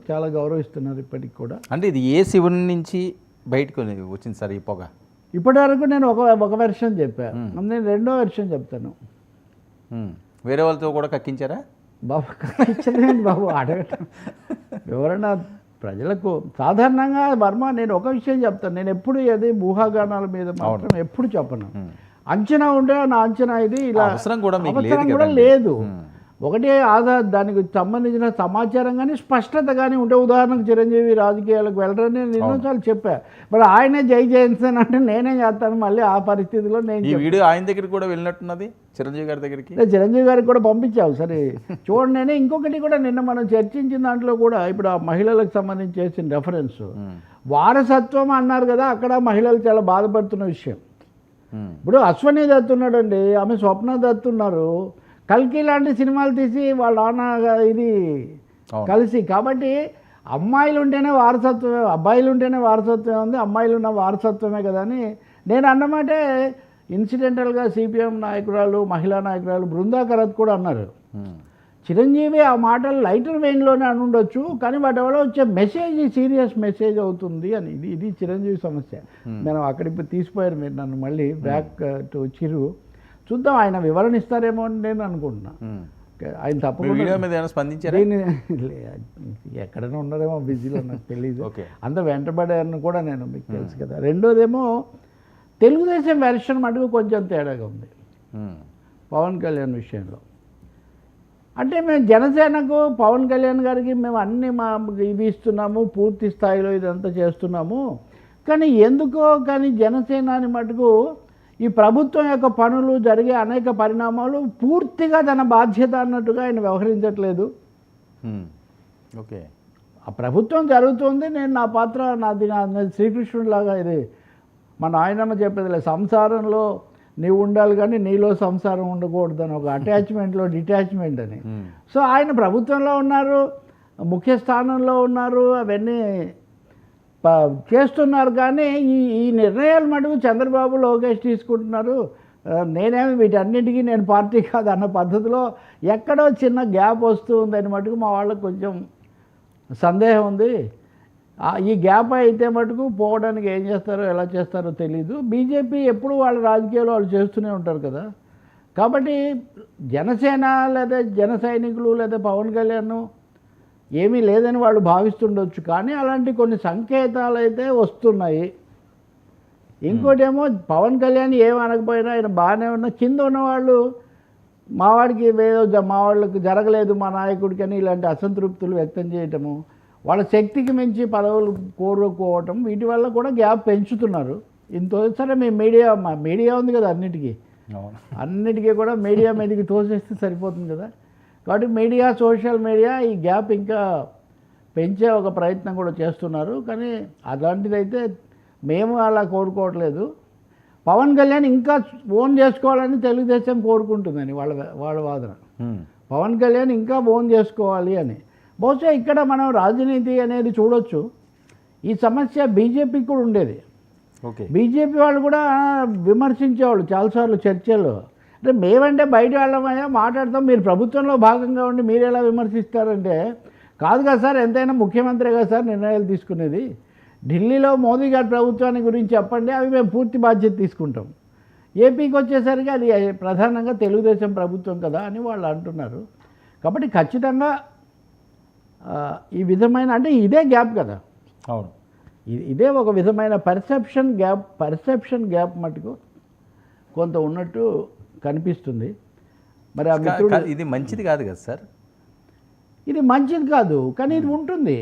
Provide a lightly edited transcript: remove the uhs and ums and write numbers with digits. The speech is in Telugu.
చాలా గౌరవిస్తున్నారు ఇప్పటికి కూడా. అంటే ఇది ఏ శివుని నుంచి బయటకు వచ్చింది సార్ ఈ పొగ? ఇప్పటి వరకు నేను ఒక వెర్షన్ చెప్పాను, నేను రెండో వెర్షన్ చెప్తాను. వేరే వాళ్ళతో కూడా కక్కించారా? బాబు కక్కించలేండి బాబు, అడగటం ఎవరైనా ప్రజలకు సాధారణంగా వర్మ నేను ఒక విషయం చెప్తాను, నేను ఎప్పుడు ఏది ఊహాగానాల మీద మాత్రం ఎప్పుడు చెప్పను. అంచనా ఉండే నా అంచనా ఇది ఇలా అవసరం కూడా లేదు. ఒకటి దానికి సంబంధించిన సమాచారం కానీ స్పష్టత కానీ ఉంటే, ఉదాహరణకు చిరంజీవి రాజకీయాలకు వెళ్ళరని నేను ఎన్నోసార్లు చెప్పా. మరి ఆయనే జై జయంతన్ అంటే నేనే చేస్తాను. మళ్ళీ ఆ పరిస్థితిలో నేను ఈ వీడియో ఆయన దగ్గరికి కూడా వెళ్ళినట్టున్నది, చిరంజీవి గారి దగ్గరికి. చిరంజీవి గారికి కూడా పంపించావు సరే చూడండి. నేనే ఇంకొకటి కూడా నిన్న మనం చర్చించిన దాంట్లో కూడా ఇప్పుడు ఆ మహిళలకు సంబంధించి చేసిన రెఫరెన్స్ వారసత్వం అన్నారు కదా, అక్కడ మహిళలు చాలా బాధపడుతున్న విషయం. ఇప్పుడు అశ్వనీ దత్ ఉన్నాడండి, ఆమె స్వప్న దత్ ఉన్నారు, కల్కి లాంటి సినిమాలు తీసి వాళ్ళ నాన్న ఇది కలిసి. కాబట్టి అమ్మాయిలు ఉంటేనే వారసత్వమే, అబ్బాయిలు ఉంటేనే వారసత్వమే ఉంది, అమ్మాయిలు ఉన్న వారసత్వమే కదా అని నేను అన్నమాటే. ఇన్సిడెంటల్గా సిపిఎం నాయకురాలు, మహిళా నాయకురాలు బృందా కరత్ కూడా అన్నారు. చిరంజీవి ఆ మాటలు లైటర్ వెయిన్లోనే అని ఉండొచ్చు, కానీ వాటి వల్ల వచ్చే మెసేజ్ సీరియస్ మెసేజ్ అవుతుంది అని. ఇది చిరంజీవి సమస్య. మనం అక్కడికి తీసిపోయారు మీరు నన్ను, మళ్ళీ బ్యాక్ టు చిరు. చూద్దాం ఆయన వివరణ ఇస్తారేమో అని నేను అనుకుంటున్నా. ఆయన తప్పకుండా స్పందించారు. ఎక్కడైనా ఉన్నారేమో బిజీలో, నాకు తెలియదు. అంత వెంటబడారని కూడా నేను, మీకు తెలుసు కదా. రెండోదేమో తెలుగుదేశం వెర్షన్ మటుకు కొంచెం తేడాగా ఉంది పవన్ కళ్యాణ్ విషయంలో. అంటే మేము జనసేనకు పవన్ కళ్యాణ్ గారికి మేము అన్నీ ఇవి ఇస్తున్నాము, పూర్తి స్థాయిలో ఇదంతా చేస్తున్నాము, కానీ ఎందుకో కానీ జనసేనాని మటుకు ఈ ప్రభుత్వం యొక్క పనులు జరిగే అనేక పరిణామాలు పూర్తిగా తన బాధ్యత అన్నట్టుగా ఆయన వ్యవహరించట్లేదు. ఓకే, ఆ ప్రభుత్వం జరుగుతుంది, నేను నా పాత్ర నాది శ్రీకృష్ణుడిలాగా. ఇది మన ఆయనమ్మ చెప్పేదిలే, సంసారంలో నీవు ఉండాలి కానీ నీలో సంసారం ఉండకూడదు అని, ఒక అటాచ్మెంట్లో డిటాచ్మెంట్ అని. సో ఆయన ప్రభుత్వంలో ఉన్నారు, ముఖ్య స్థానంలో ఉన్నారు, అవన్నీ చేస్తున్నారు. కానీ ఈ నిర్ణయాలు మటుకు చంద్రబాబు లోకేష్ తీసుకుంటున్నారు. నేనేమి వీటన్నిటికీ నేను పార్టీ కాదు అన్న పద్ధతిలో ఎక్కడో చిన్న గ్యాప్ వస్తూ ఉందని మటుకు మా వాళ్ళకి కొంచెం సందేహం ఉంది. ఈ గ్యాప్ అయితే మటుకు పోవడానికి ఏం చేస్తారో ఎలా చేస్తారో తెలీదు. బీజేపీ ఎప్పుడు వాళ్ళ రాజకీయాలు వాళ్ళు చేస్తూనే ఉంటారు కదా. కాబట్టి జనసేన లేదా జన సైనికులు లేదా పవన్ కళ్యాణ్ ఏమీ లేదని వాళ్ళు భావిస్తుండొచ్చు, కానీ అలాంటి కొన్ని సంకేతాలు అయితే వస్తున్నాయి. ఇంకోటేమో పవన్ కళ్యాణ్ ఏమనకపోయినా ఆయన బాగానే ఉన్నా కింద ఉన్నవాళ్ళు మా వాళ్ళకి జరగలేదు మా నాయకుడికి అని ఇలాంటి అసంతృప్తులు వ్యక్తం చేయటము, వాళ్ళ శక్తికి మించి పదవులు కోరుకోవటం, వీటి వల్ల కూడా గ్యాప్ పెంచుతున్నారు. సరే మీ మీడియా ఉంది కదా, అన్నిటికీ కూడా మీడియా మీదకి తోసేస్తే సరిపోతుంది కదా. కాబట్టి మీడియా, సోషల్ మీడియా ఈ గ్యాప్ ఇంకా పెంచే ఒక ప్రయత్నం కూడా చేస్తున్నారు. కానీ అలాంటిదైతే మేము అలా కోరుకోవట్లేదు. పవన్ కళ్యాణ్ ఇంకా ఓన్ చేసుకోవాలని తెలుగుదేశం కోరుకుంటుందని వాళ్ళ వాదన. పవన్ కళ్యాణ్ ఇంకా ఓన్ చేసుకోవాలి అని. బహుశా ఇక్కడ మనం రాజనీతి అనేది చూడొచ్చు. ఈ సమస్య బీజేపీకి కూడా ఉండేది. బీజేపీ వాళ్ళు కూడా విమర్శించేవాళ్ళు చాలాసార్లు చర్చల్లో. అంటే మేమంటే బయట వాళ్ళమయ్యా మాట్లాడతాం, మీరు ప్రభుత్వంలో భాగంగా ఉండి మీరు ఎలా విమర్శిస్తారంటే, కాదు కదా సార్, ఎంతైనా ముఖ్యమంత్రి కదా సార్ నిర్ణయాలు తీసుకునేది, ఢిల్లీలో మోదీ గారి ప్రభుత్వాన్ని గురించి చెప్పండి, అవి మేము పూర్తి బాధ్యత తీసుకుంటాం. ఏపీకి వచ్చేసరికి అది ప్రధానంగా తెలుగుదేశం ప్రభుత్వం కదా అని వాళ్ళు అంటున్నారు. కాబట్టి ఖచ్చితంగా ఈ విధమైన అంటే ఇదే గ్యాప్ కదా. అవును, ఇదే ఒక విధమైన పర్సెప్షన్ గ్యాప్ మటుకు కొంత ఉన్నట్టు కనిపిస్తుంది. మరి ఆ మిత్రుడు ఇది మంచిది కాదు కదా సార్, ఇది మంచిది కాదు, కానీ ఇది ఉంటుంది.